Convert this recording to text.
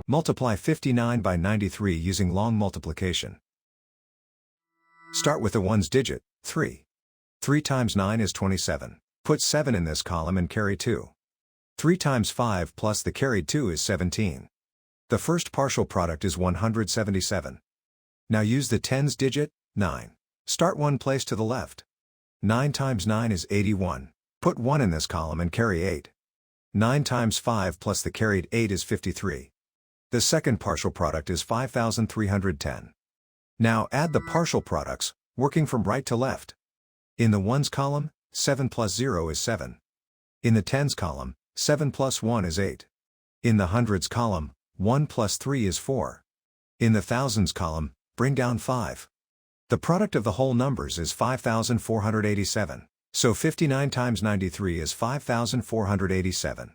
Multiply 59 by 93 using long multiplication. Start with the ones digit, 3. 3 times 9 is 27. Put 7 in this column and carry 2. 3 times 5 plus the carried 2 is 17. The first partial product is 177. Now use the tens digit, 9. Start one place to the left. 9 times 9 is 81. Put 1 in this column and carry 8. 9 times 5 plus the carried 8 is 53. The second partial product is 5,310. Now add the partial products, working from right to left. In the ones column, 7 plus 0 is 7. In the tens column, 7 plus 1 is 8. In the hundreds column, 1 plus 3 is 4. In the thousands column, bring down 5. The product of the whole numbers is 5,487. So 59 times 93 is 5,487.